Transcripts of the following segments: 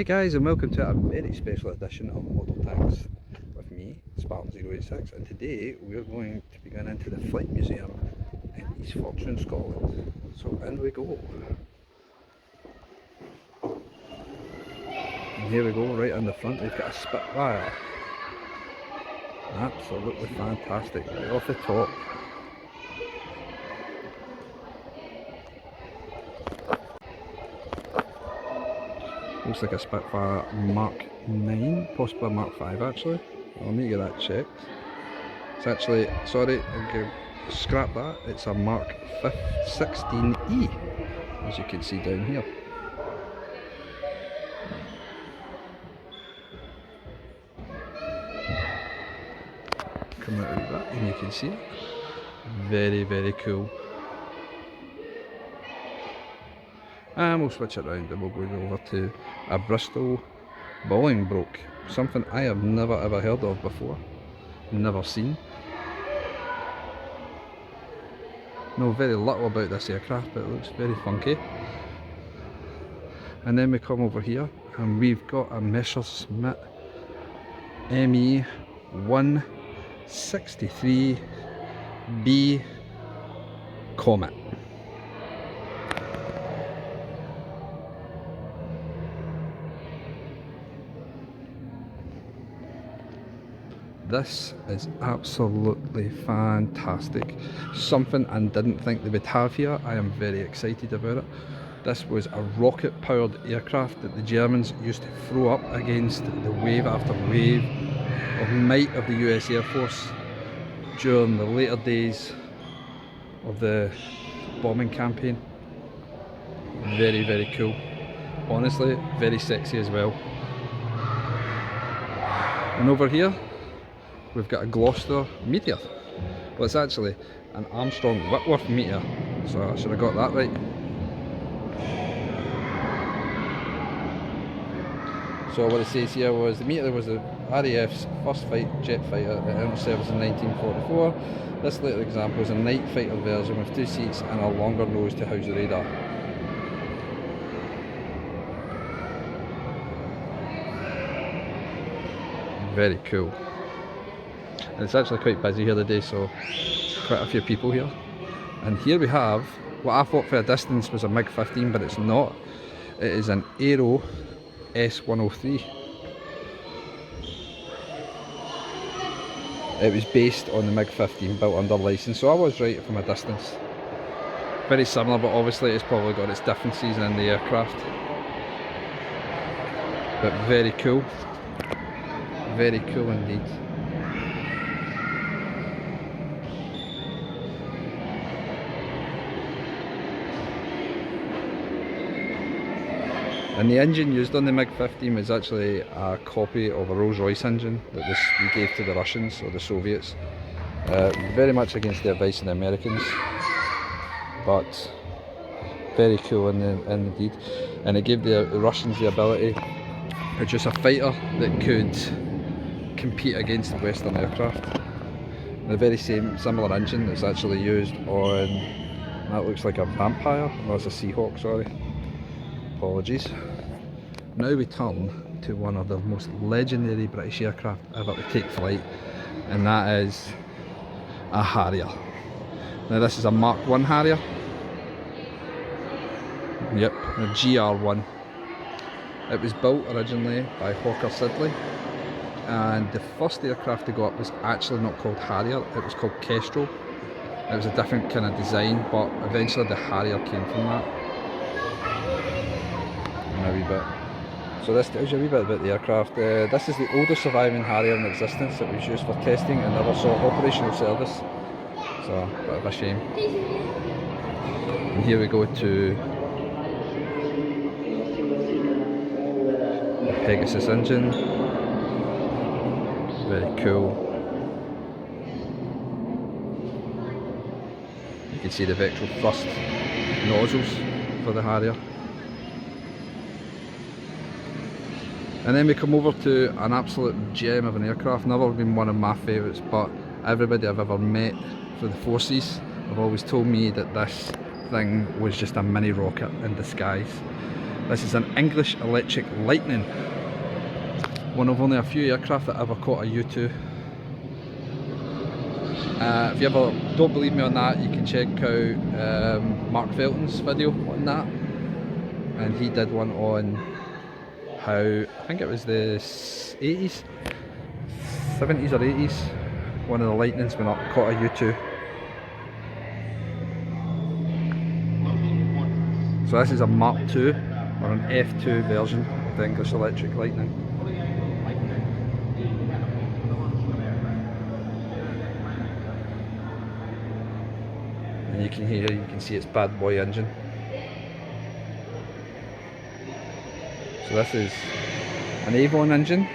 guys, and welcome to a very special edition of Model Tanks with me, Spartan086, and today we're going to be going into the Flight Museum in East Fortune, Scotland. So in we go. And here we go, right on the front we've got a Spitfire. Absolutely fantastic, right off the top. Looks like a Spitfire Mark 9, possibly a Mark 5 actually. I'll need to get that checked. It's actually, sorry, I'll scrap that, it's a Mark 16E, as you can see down here. Come out like that and you can see it. Very, very cool. And we'll switch it around and we'll go over to a Bristol Bolingbroke. Something I have never ever heard of before. Never seen. Know very little about this aircraft, but it looks very funky. And then we come over here and we've got a Messerschmitt ME 163B Comet. This is absolutely fantastic. Something I didn't think they would have here. I am very excited about it. This was a rocket powered aircraft that the Germans used to throw up against the wave after wave of might of the US Air Force during the later days of the bombing campaign. Very, very cool. Honestly, very sexy as well. And over here we've got a Gloucester Meteor. Well, it's actually an Armstrong Whitworth Meteor, so I should have got that right. So what it says here was the Meteor was the RAF's first jet fighter that entered service in 1944. This later example is a night fighter version with 2 seats and a longer nose to house the radar. Very cool. And it's actually quite busy here today, so quite a few people here. And here we have what I thought for a distance was a MiG-15, but it's not. It is an Aero S103. It was based on the MiG-15, built under license, so I was right from a distance. Very similar, but obviously it's probably got its differences in the aircraft. But very cool. Very cool indeed. And the engine used on the MiG-15 was actually a copy of a Rolls-Royce engine that we gave to the Russians or the Soviets. Very much against the advice of the Americans, but very cool indeed. And it gave the Russians the ability to produce a fighter that could compete against the Western aircraft. The very similar engine that's actually used on, that looks like a Vampire, no, it's a Seahawk, sorry. Apologies. Now we turn to one of the most legendary British aircraft ever to take flight, and that is a Harrier. Now this is a Mark 1 Harrier. Yep, a GR1. It was built originally by Hawker Siddeley, and the first aircraft to go up was actually not called Harrier, it was called Kestrel. It was a different kind of design, but eventually the Harrier came from that. A wee bit. So this tells you a wee bit about the aircraft. This is the oldest surviving Harrier in existence that was used for testing and never saw operational service. So a bit of a shame. And here we go to the Pegasus engine. Very cool. You can see the vectoral thrust nozzles for the Harrier. And then we come over to an absolute gem of an aircraft, never been one of my favourites, but everybody I've ever met for the forces have always told me that this thing was just a mini rocket in disguise. This is an English Electric Lightning. One of only a few aircraft that ever caught a U2. If you ever don't believe me on that, you can check out Mark Felton's video on that. And he did one on how, I think it was the 80s, 70s or 80s, one of the Lightnings went up, caught a U2. So this is a Mark II, or an F2 version of the English Electric Lightning. And you can see its bad boy engine. So this is an Avon engine,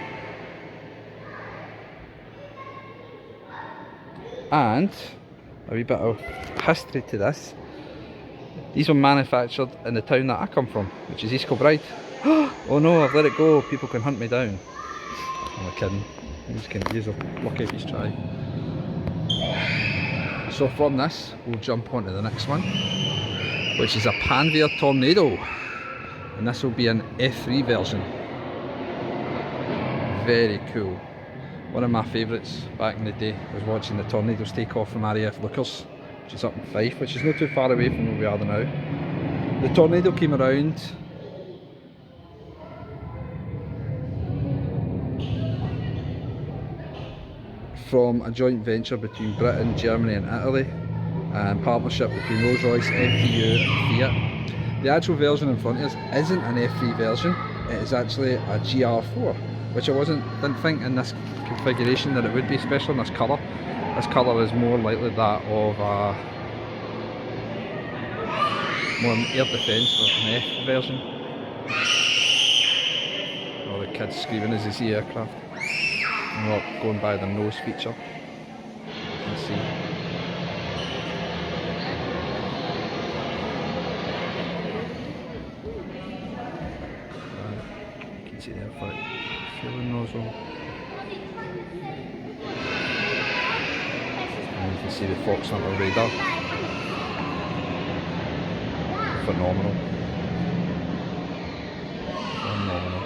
and a wee bit of history to this. These were manufactured in the town that I come from, which is East Kilbride. Oh no, I've let it go, people can hunt me down. I'm kidding, I'm just kidding, you're lucky if he's try. So from this, we'll jump on to the next one, which is a Panvier Tornado. And this will be an F3 version. Very cool. One of my favourites back in the day was watching the Tornadoes take off from RAF Lookers, which is up in Fife, which is not too far away from where we are now. The Tornado came around from a joint venture between Britain, Germany and Italy, and partnership between Rolls-Royce, MTU and Fiat. The actual version in front of us isn't an F3 version, it is actually a GR4, which I didn't think in this configuration that it would be, especially in this colour. This colour is more likely that of more an air defence or an F version. All the kids screaming as they see aircraft. And we're going by the nose feature. You can see. See there, fueling nozzle, and you can see the Fox Hunter radar. Phenomenal. Phenomenal.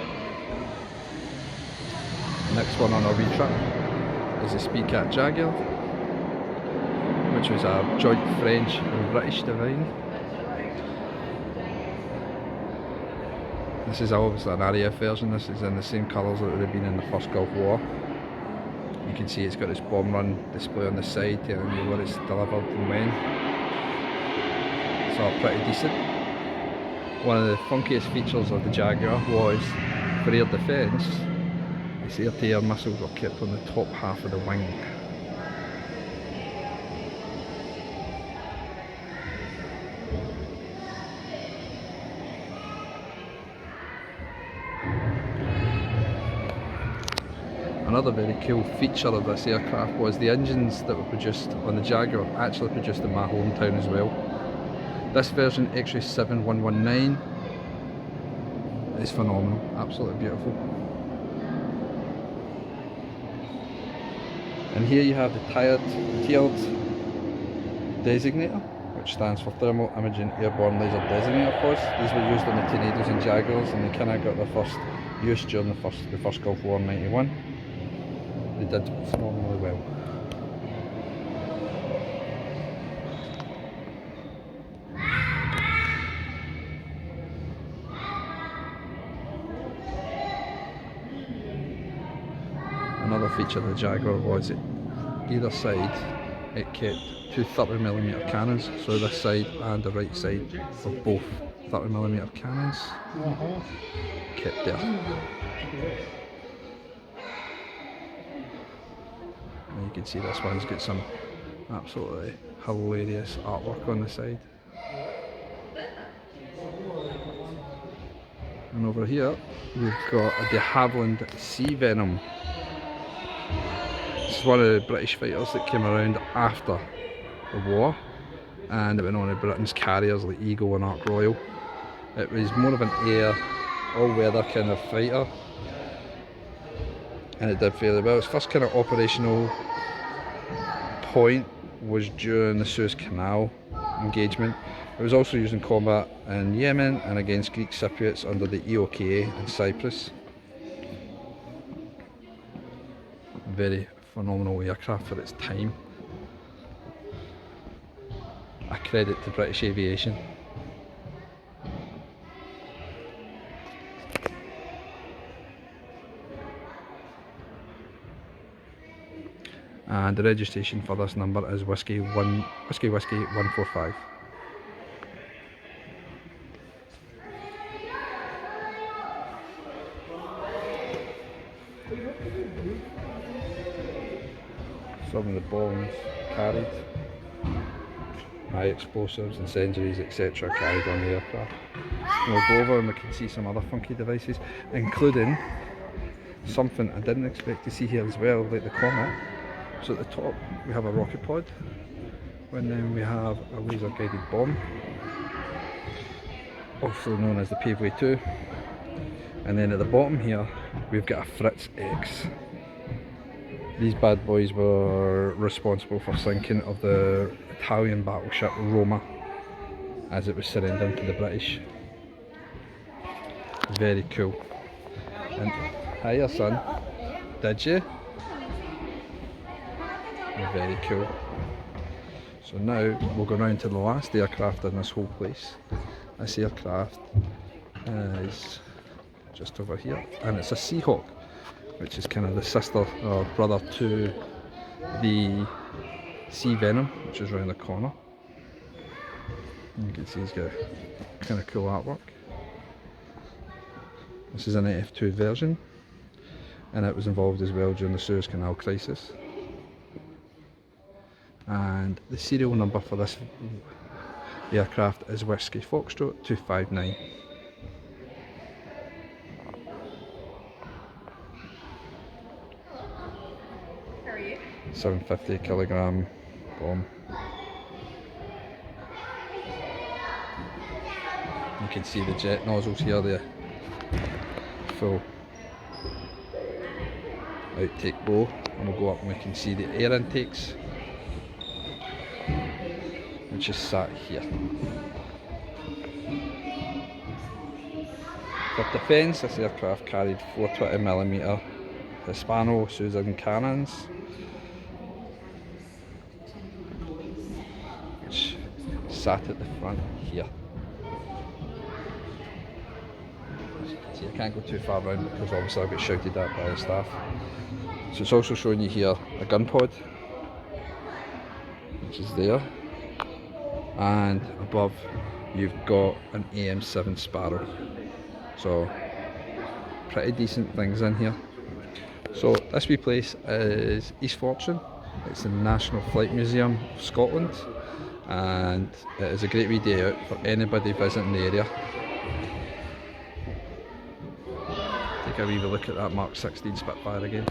Next one on our wee trip is the Speedcat Jaguar, which was a joint French and British design. This is obviously an RAF version. This is in the same colours that it would have been in the first Gulf War. You can see it's got its bomb run display on the side telling you where it's delivered and when. It's all pretty decent. One of the funkiest features of the Jaguar was, for air defence, its air-to-air missiles were kept on the top half of the wing. Another very cool feature of this aircraft was the engines that were produced on the Jaguar actually produced in my hometown as well. This version, X-Ray 7119, is phenomenal, absolutely beautiful. And here you have the tiered designator, which stands for Thermal Imaging Airborne Laser Designator Pods. These were used on the Tornadoes and Jaguars, and they kind of got their first use during the first Gulf War in '91. They did phenomenally well. Another feature of the Jaguar was that either side it kept two 30mm cannons, so this side and the right side were both 30mm cannons kept there. And you can see this one's got some absolutely hilarious artwork on the side. And over here we've got a de Havilland Sea Venom. This is one of the British fighters that came around after the war, and it went on to Britain's carriers like Eagle and Ark Royal. It was more of an air, all-weather kind of fighter, and it did fairly well. Its first kind of operational point was during the Suez Canal engagement. It was also used in combat in Yemen and against Greek Cypriots under the EOKA in Cyprus. Very phenomenal aircraft for its time. A credit to British aviation. And the registration for this number is Whiskey 145. Some of the bombs carried, high explosives, incendiaries, etc. carried on the aircraft. We'll go over and we can see some other funky devices, including something I didn't expect to see here as well, like the Comet. So at the top we have a rocket pod, and then we have a laser guided bomb, also known as the Paveway 2. And then at the bottom here we've got a Fritz X. These bad boys were responsible for sinking of the Italian battleship Roma as it was surrendering to the British. Very cool. And hiya son, did you? Very cool. So now we'll go round to the last aircraft in this whole place. This aircraft is just over here, and it's a Seahawk, which is kind of the sister or brother to the Sea Venom, which is around the corner. And you can see he's got kind of cool artwork. This is an F2 version, and it was involved as well during the Suez Canal crisis. And the serial number for this aircraft is Whiskey Foxtrot 259. How are you? 750 kilogram bomb. You can see the jet nozzles here, the full outtake bow, and we'll go up and we can see the air intakes, which is sat here. For defence, this aircraft carried 420mm Hispano-Susan cannons, which sat at the front here. As you can see, I can't go too far around because obviously I'll get shouted at by the staff. So it's also showing you here a gun pod, which is there, and above you've got an AM7 Sparrow. So pretty decent things in here. So this wee place is East Fortune. It's the National Flight Museum of Scotland, and it is a great wee day out for anybody visiting the area. Take a wee look at that Mark 16 Spitfire again.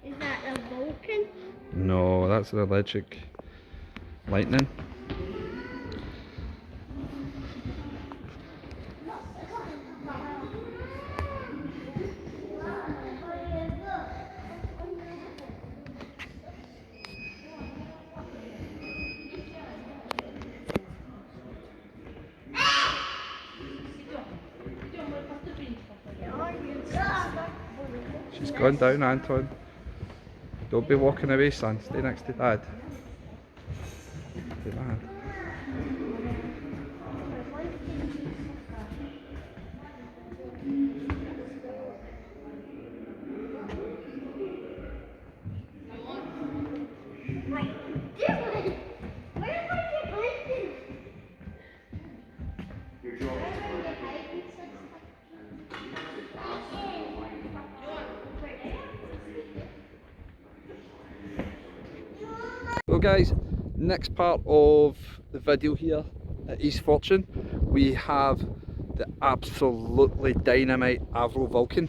Is that a Vulcan? No, that's an electric lightning. She's gone down, Anton. Don't be walking away, son. Stay next to Dad. To Dad. So guys, next part of the video here at East Fortune, we have the absolutely dynamite Avro Vulcan.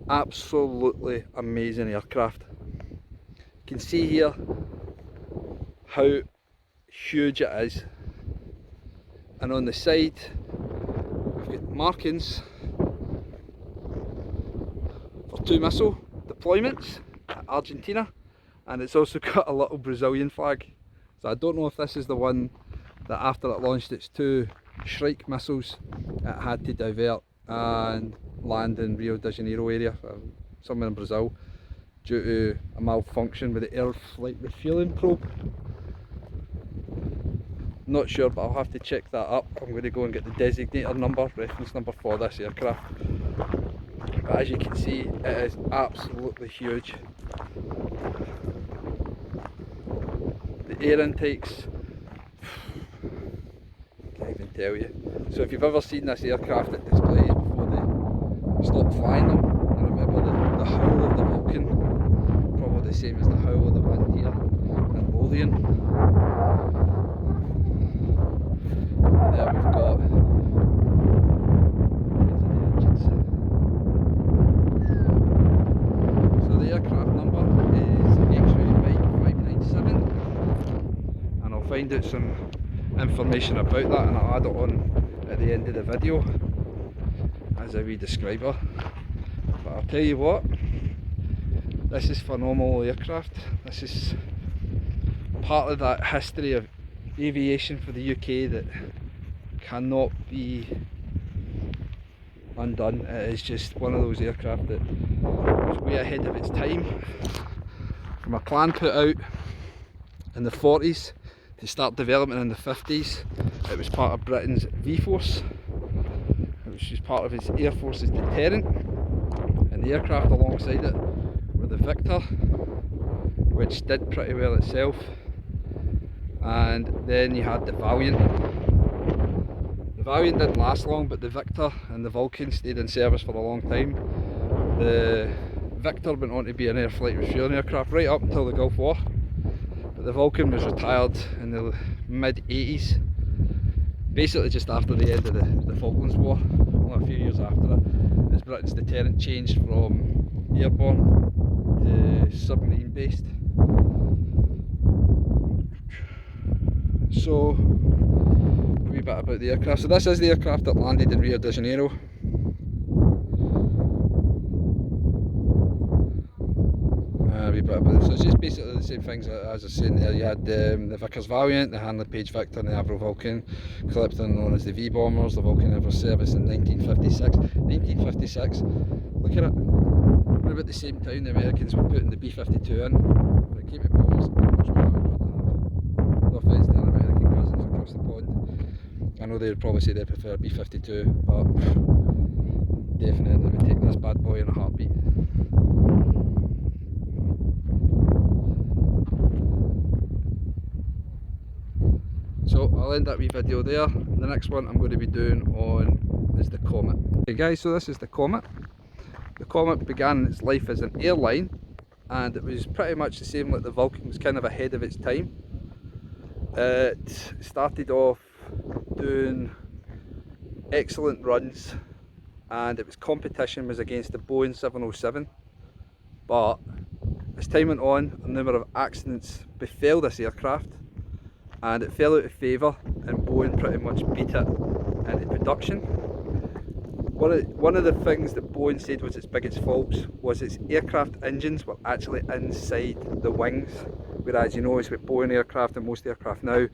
Absolutely amazing aircraft. can see here how huge it is, and on the side we've got markings for 2 missile deployments at Argentina, and it's also got a little Brazilian flag. So I don't know if this is the one that after it launched its 2 Shrike missiles it had to divert and land in Rio de Janeiro area, somewhere in Brazil, due to a malfunction with the air flight refueling probe. Not sure, but I'll have to check that up. I'm going to go and get the designator number, reference number for this aircraft. But as you can see, it is absolutely huge. The air intakes, can't even tell you. So if you've ever seen this aircraft at displays before they stop flying them, you remember the howl of the Vulcan, probably the same as the howl of the wind here in Lothian. There we've got engines. So the aircraft number is X-ray Mike 597, and I'll find out some information about that and I'll add it on at the end of the video as a wee describer. But I'll tell you what, this is phenomenal aircraft. This is part of that history of aviation for the UK that cannot be undone. It is just one of those aircraft that was way ahead of its time. From a plan put out in the 40s to start development in the 50s, it was part of Britain's V-Force, which was part of its Air Force's deterrent, and the aircraft alongside it were the Victor, which did pretty well itself, and then you had the Valiant. The Valiant didn't last long, but the Victor and the Vulcan stayed in service for a long time. The Victor went on to be an air flight refueling aircraft right up until the Gulf War, but the Vulcan was retired in the mid-80s, basically just after the end of the Falklands War, only a few years after it, as Britain's deterrent changed from airborne to submarine based. So, a wee bit about the aircraft. So this is the aircraft that landed in Rio de Janeiro. A wee bit about it. So it's just basically the same things as I was saying there. You had the Vickers Valiant, the Handley Page Victor and the Avro Vulcan, Clipton known as the V-Bombers. The Vulcan ever service in 1956. 1956, look at it. Around about the same time the Americans were putting the B-52 in. When it came to bombers, how much would I rather have? No offence to our American cousins across the pond. I know they'd probably say they prefer B-52, but definitely would take this bad boy in a heartbeat. So I'll end that wee video there. The next one I'm going to be doing on is the Comet. Okay guys, so this is the Comet. The Comet began its life as an airline, and it was pretty much the same like the Vulcan, was kind of ahead of its time. It started off doing excellent runs, and it was competition was against the Boeing 707, but as time went on, a number of accidents befell this aircraft, and it fell out of favour, and Boeing pretty much beat it into production. One of the things that Boeing said was its biggest faults was its aircraft engines were actually inside the wings, whereas you know it's with Boeing aircraft and most aircraft now,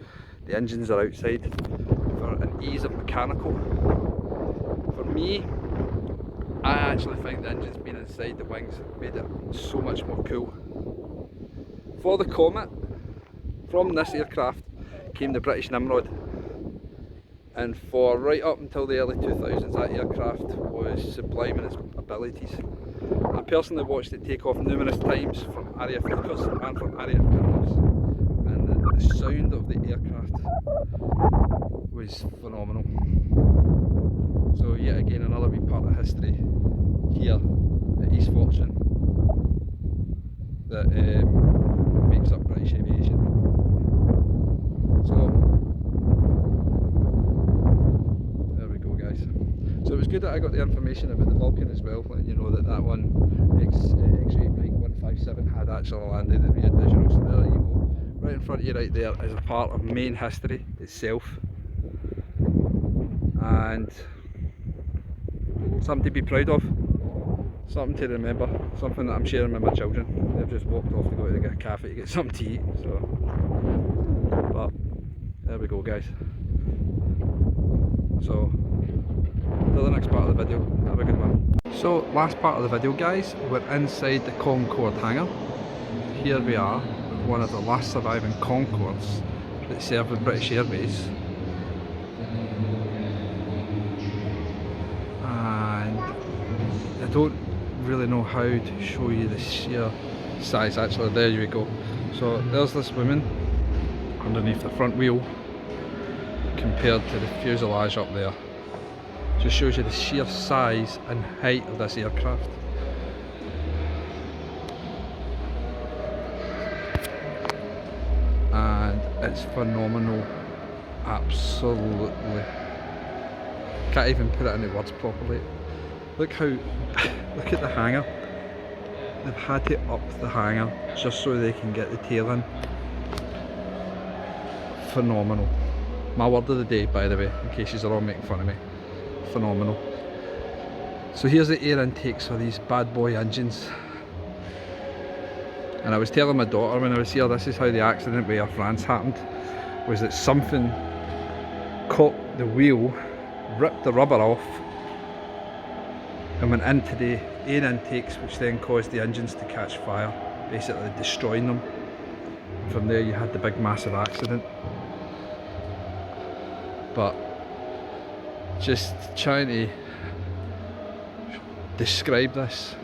the engines are outside for an ease of mechanical. For me, I actually think the engines being inside the wings made it so much more cool. For the Comet, from this aircraft came the British Nimrod, and for right up until the early 2000s that aircraft was sublime in its abilities. I personally watched it take off numerous times from area focus and from area pinholes, and the sound of the aircraft was phenomenal. So yet again another wee part of history here at East Fortune that makes up British aviation. So there we go guys. So it was good that I got the information about the Vulcan as well, letting you know that that one X-ray Mike 757 had actually landed in Rio de Janeiro. So there you go. Right in front of you right there is a part of main history itself. And something to be proud of. Something to remember. Something that I'm sharing with my children. They've just walked off to go to get a cafe to get something to eat. So, but there we go, guys. So, till the next part of the video, have a good one. So, last part of the video, guys, we're inside the Concorde hangar. Here we are, with one of the last surviving Concordes that served with British Airways. And I don't really know how to show you the sheer size. Actually, there you go. So, there's this woman underneath the front wheel compared to the fuselage up there. Just shows you the sheer size and height of this aircraft. And it's phenomenal, absolutely. Can't even put it into words properly. Look how, look at the hangar. They've had to up the hangar just so they can get the tail in. Phenomenal. My word of the day, by the way, in case you're all making fun of me. Phenomenal. So here's the air intakes for these bad boy engines. And I was telling my daughter when I was here, this is how the accident with Air France happened. Was that something caught the wheel, ripped the rubber off, and went into the air intakes, which then caused the engines to catch fire, basically destroying them. And from there you had the big massive accident. But just trying to describe this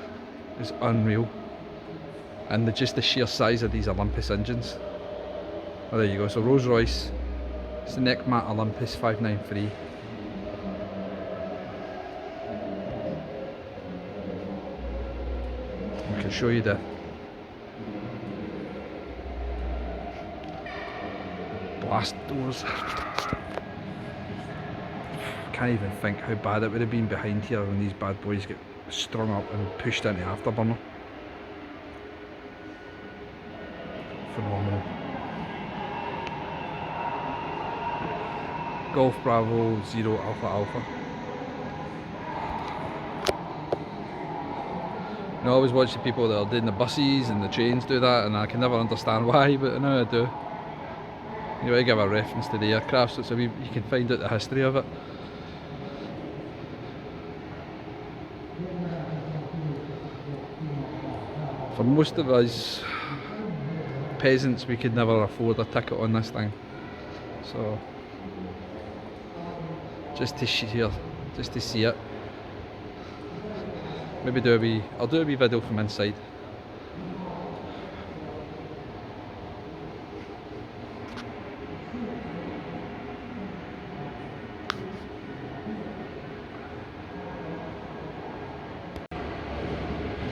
is unreal, and just the sheer size of these Olympus engines. Oh, there you go. So Rolls Royce, it's the Necmat Olympus 593. I can show you the blast doors. Can't even think how bad it would have been behind here when these bad boys get strung up and pushed into afterburner. Phenomenal. Golf Bravo 0 Alpha Alpha. And I always watch the people that are doing the buses and the trains do that, and I can never understand why, but now I do. You want to give a reference to the aircraft so you can find out the history of it. For most of us peasants, we could never afford a ticket on this thing, so just to see it, maybe I'll do a wee video from inside.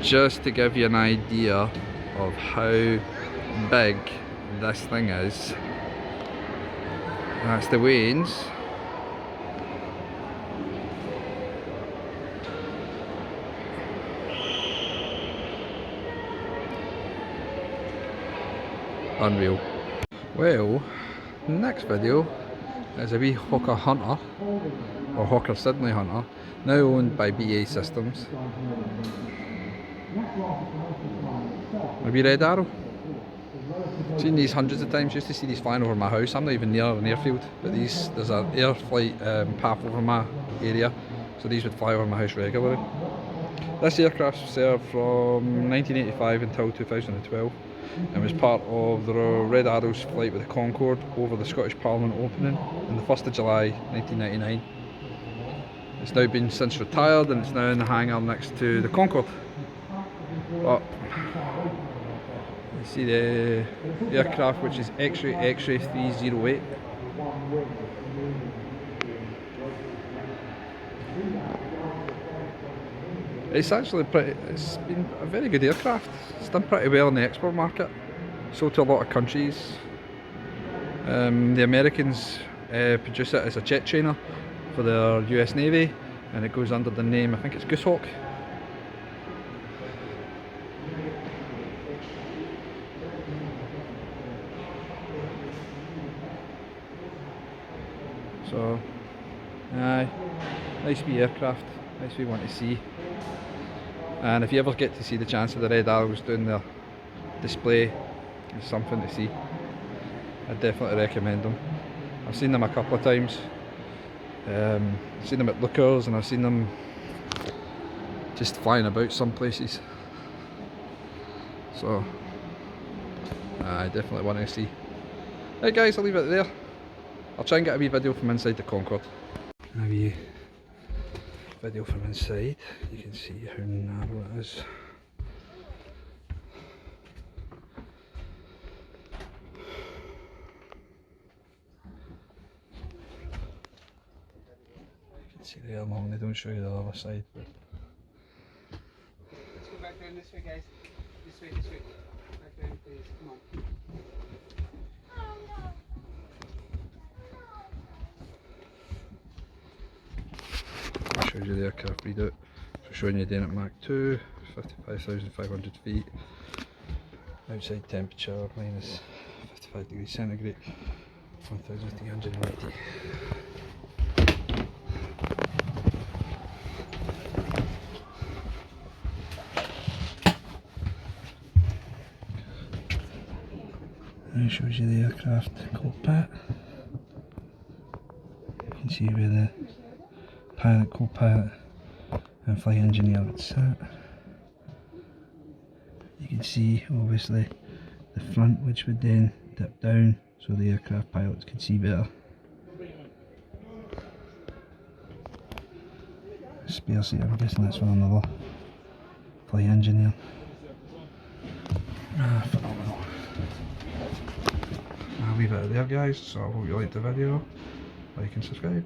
Just to give you an idea of how big this thing is, that's the vanes. Unreal. Well, next video is a wee Hawker Hunter, or Hawker Sydney Hunter, now owned by BAE Systems. Maybe Red Arrow. Seen these hundreds of times. Used to see these flying over my house. I'm not even near an airfield, but there's an air flight path over my area, so these would fly over my house regularly. This aircraft served from 1985 until 2012 and was part of the Red Arrow's flight with the Concorde over the Scottish Parliament opening on the 1st of July 1999. It's now been since retired, and it's now in the hangar next to the Concorde. But you see the aircraft, which is X-Ray 308. It's actually it's been a very good aircraft. It's done pretty well in the export market. Sold to a lot of countries. The Americans produce it as a jet trainer for their US Navy, and it goes under the name, I think it's Goosehawk. So, aye, nice wee aircraft, nice wee one to see. And if you ever get to see the chance of the Red Arrows doing their display, it's something to see. I definitely recommend them. I've seen them a couple of times. I've seen them at Lookers, and I've seen them just flying about some places. So, I definitely want to see. Right guys, I'll leave it there. I'll try and get a wee video from inside the Concorde. A wee video from inside. You can see how narrow it is. You can see there long, they don't show you the other side. But Let's go back down this way, guys. This way, this way. Back down, please. Come on. shows you the aircraft readout. So showing you down at Mach 2, 55,500 feet. Outside temperature minus 55 degrees centigrade, 1,380. And it shows you the aircraft cockpit. You can see where the pilot, co-pilot and flight engineer would sit. You can see obviously the front, which would then dip down so the aircraft pilots could see better. Spare seat, I'm guessing that's for another flight engineer. Phenomenal. I'll leave it there guys, so I hope you liked the video. Like and subscribe.